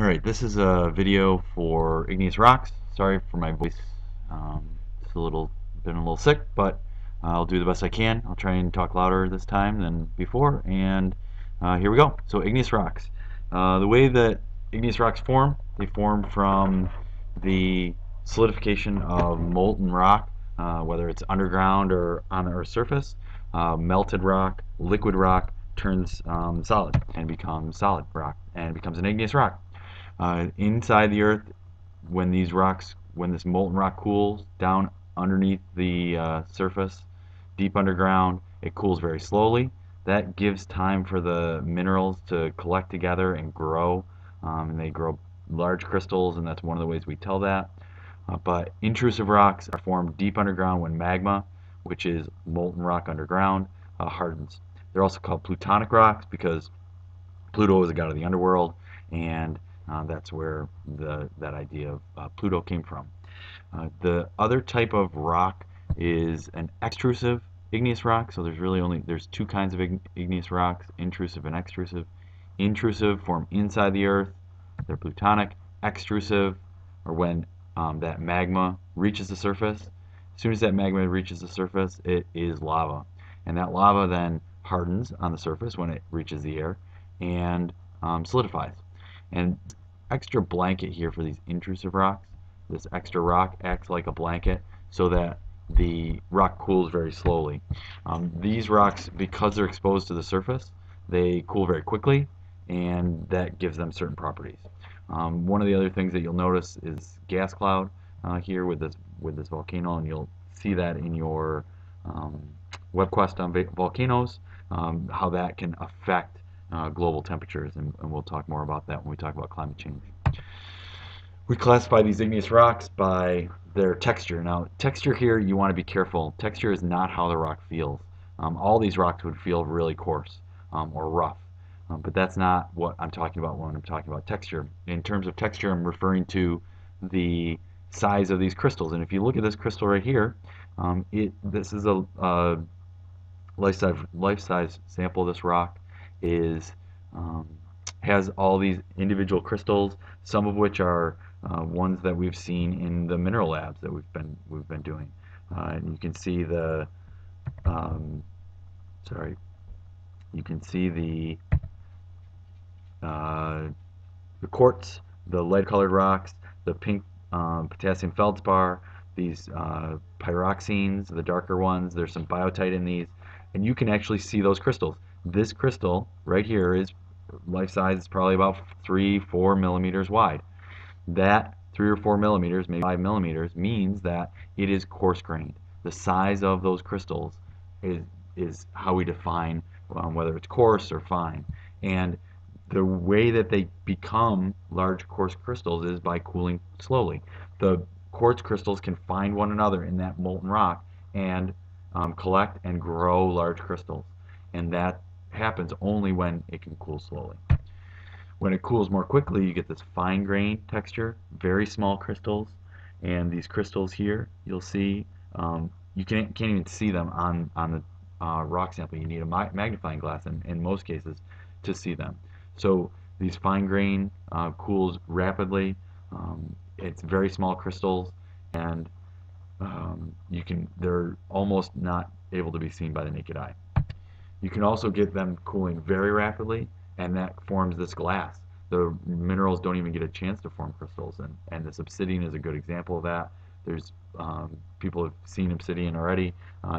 Alright, this is a video for igneous rocks. Sorry for my voice. It's been a little sick, but I'll do the best I can. I'll try and talk louder this time than before, and here we go. So igneous rocks. The way that igneous rocks form, they form from the solidification of molten rock, whether it's underground or on the Earth's surface. Melted rock, liquid rock turns solid and becomes solid rock and becomes an igneous rock. Inside the Earth, when this molten rock cools down underneath the surface, deep underground, it cools very slowly. That gives time for the minerals to collect together and grow, and they grow large crystals, and that's one of the ways we tell that. But intrusive rocks are formed deep underground when magma, which is molten rock underground, hardens. They're also called plutonic rocks because Pluto was a god of the underworld, and that's where that idea of Pluto came from. The other type of rock is an extrusive igneous rock. So there's two kinds of igneous rocks: intrusive and extrusive. Intrusive form inside the Earth; they're plutonic. Extrusive, or when that magma reaches the surface. As soon as that magma reaches the surface, it is lava, and that lava then hardens on the surface when it reaches the air and solidifies. And extra blanket here for these intrusive rocks. This extra rock acts like a blanket so that the rock cools very slowly. These rocks, because they're exposed to the surface, they cool very quickly, and that gives them certain properties. One of the other things that you'll notice is gas cloud here with this volcano, and you'll see that in your web quest on volcanoes, how that can affect global temperatures, and we'll talk more about that when we talk about climate change. We classify these igneous rocks by their texture. Now, texture here, you want to be careful. Texture is not how the rock feels. All these rocks would feel really coarse or rough, but that's not what I'm talking about when I'm talking about texture. In terms of texture, I'm referring to the size of these crystals. And if you look at this crystal right here, this is a life-size sample of this rock. Is has all these individual crystals, some of which are ones that we've seen in the mineral labs that we've been doing. And you can see um, you can see the quartz, the light-colored rocks, the pink potassium feldspar, these pyroxenes, the darker ones. There's some biotite in these, and you can actually see those crystals. This crystal right here is life size. It's probably about 3-4 millimeters wide. That 3 or 4 millimeters, maybe 5 millimeters, means that it is coarse grained. The size of those crystals is how we define whether it's coarse or fine. And the way that they become large coarse crystals is by cooling slowly. The quartz crystals can find one another in that molten rock and collect and grow large crystals. And that happens only when it can cool slowly. When it cools more quickly, you get this fine grained texture, very small crystals. And these crystals here, you'll see, you can't even see them on the rock sample. You need a magnifying glass in most cases to see them. So these fine grain cools rapidly. It's very small crystals, and they're almost not able to be seen by the naked eye. You can also get them cooling very rapidly, and that forms this glass. The minerals don't even get a chance to form crystals, and this obsidian is a good example of that. There's people have seen obsidian already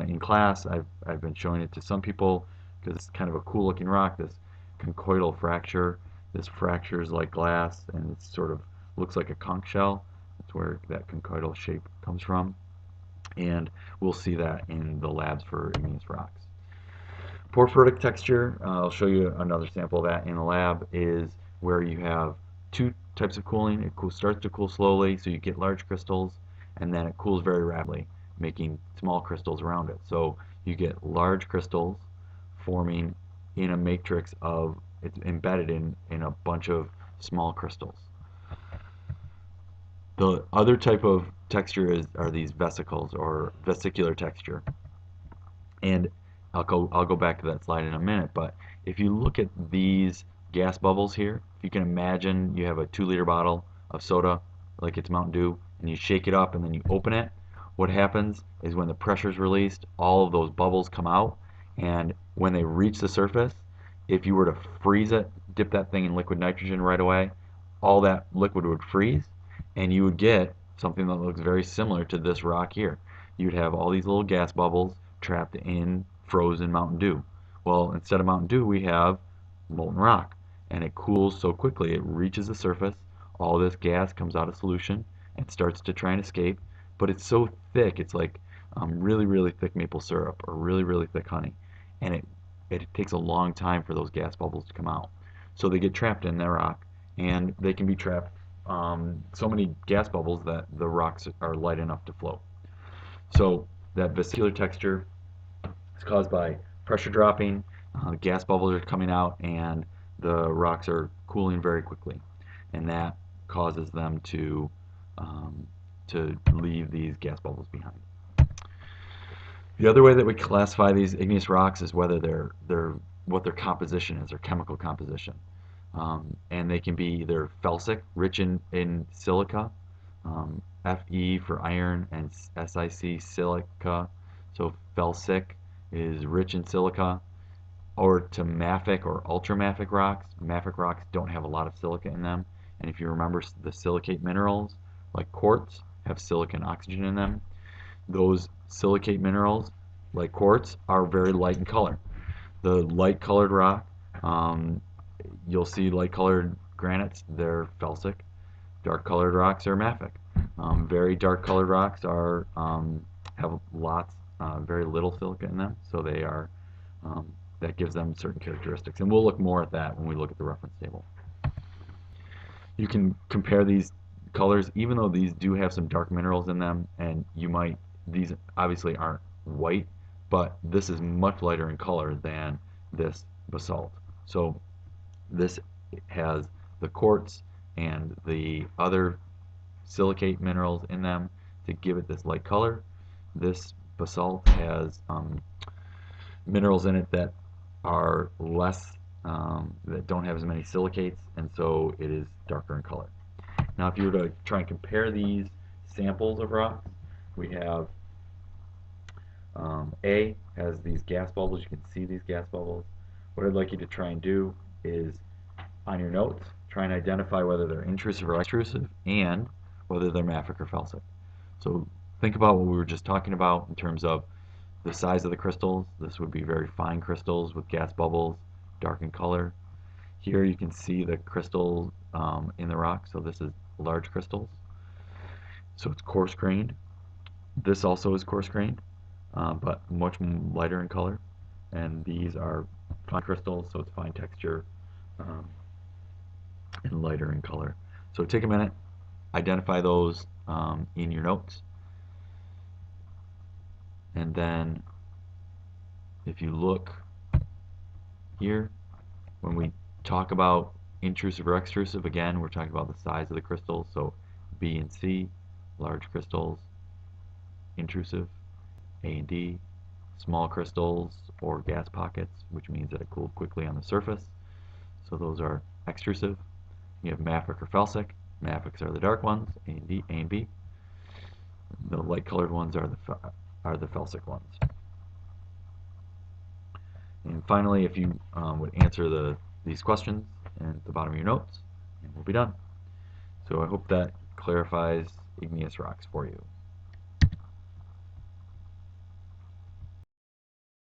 in class. I've been showing it to some people because it's kind of a cool looking rock. This conchoidal fracture. This fracture is like glass, and it sort of looks like a conch shell. That's where that conchoidal shape comes from, and we'll see that in the labs for igneous rocks. Porphyritic texture, I'll show you another sample of that in the lab, is where you have two types of cooling. It starts to cool slowly, so you get large crystals, and then it cools very rapidly, making small crystals around it. So you get large crystals forming in a matrix of, it's embedded in a bunch of small crystals. The other type of texture are these vesicles, or vesicular texture. And I'll go back to that slide in a minute, but if you look at these gas bubbles here. If you can imagine you have a 2-liter bottle of soda, like it's Mountain Dew, and you shake it up and then you open it, what happens is when the pressure is released, all of those bubbles come out, and when they reach the surface, if you were to freeze it, dip that thing in liquid nitrogen right away, all that liquid would freeze, and you would get something that looks very similar to this rock here. You'd have all these little gas bubbles trapped in frozen Mountain Dew. Well, instead of Mountain Dew, we have molten rock, and it cools so quickly it reaches the surface. All this gas comes out of solution and starts to try and escape, but it's so thick, it's like really, really thick maple syrup or really, really thick honey, and it takes a long time for those gas bubbles to come out. So they get trapped in that rock, and they can be trapped so many gas bubbles that the rocks are light enough to float. So that vesicular texture is caused by pressure dropping, gas bubbles are coming out, and the rocks are cooling very quickly, and that causes them to leave these gas bubbles behind. The other way that we classify these igneous rocks is whether they're what their composition is, their chemical composition. And they can be either felsic, rich in silica, Fe for iron, and SiC, silica. So felsic is rich in silica, or to mafic or ultramafic rocks. Mafic rocks don't have a lot of silica in them, and if you remember, the silicate minerals, like quartz, have silica and oxygen in them. Those silicate minerals, like quartz, are very light in color. The light colored rock, you'll see light colored granites, they're felsic. Dark colored rocks are mafic. Very dark colored rocks are have lots, very little silica in them, so they are that gives them certain characteristics. And we'll look more at that when we look at the reference table. You can compare these colors, even though these do have some dark minerals in them, and these obviously aren't white, but this is much lighter in color than this basalt. So this has the quartz and the other silicate minerals in them to give it this light color. This basalt has minerals in it that are less, that don't have as many silicates, and so it is darker in color. Now, if you were to try and compare these samples of rocks, we have A has these gas bubbles. You can see these gas bubbles. What I'd like you to try and do is, on your notes, try and identify whether they're intrusive or extrusive, and whether they're mafic or felsic. So think about what we were just talking about in terms of the size of the crystals. This would be very fine crystals with gas bubbles, dark in color. Here you can see the crystals in the rock, so this is large crystals. So it's coarse grained. This also is coarse grained, but much lighter in color. And these are fine crystals, so it's fine texture and lighter in color. So take a minute, identify those in your notes, and then if you look here, when we talk about intrusive or extrusive, again, we're talking about the size of the crystals. So B and C, large crystals, intrusive. A and D, small crystals or gas pockets, which means that it cooled quickly on the surface. So those are extrusive. You have mafic or felsic. Mafics are the dark ones, A and D, A and B. The light colored ones are the felsic ones. And finally, if you would answer these questions at the bottom of your notes, and we'll be done. So I hope that clarifies igneous rocks for you.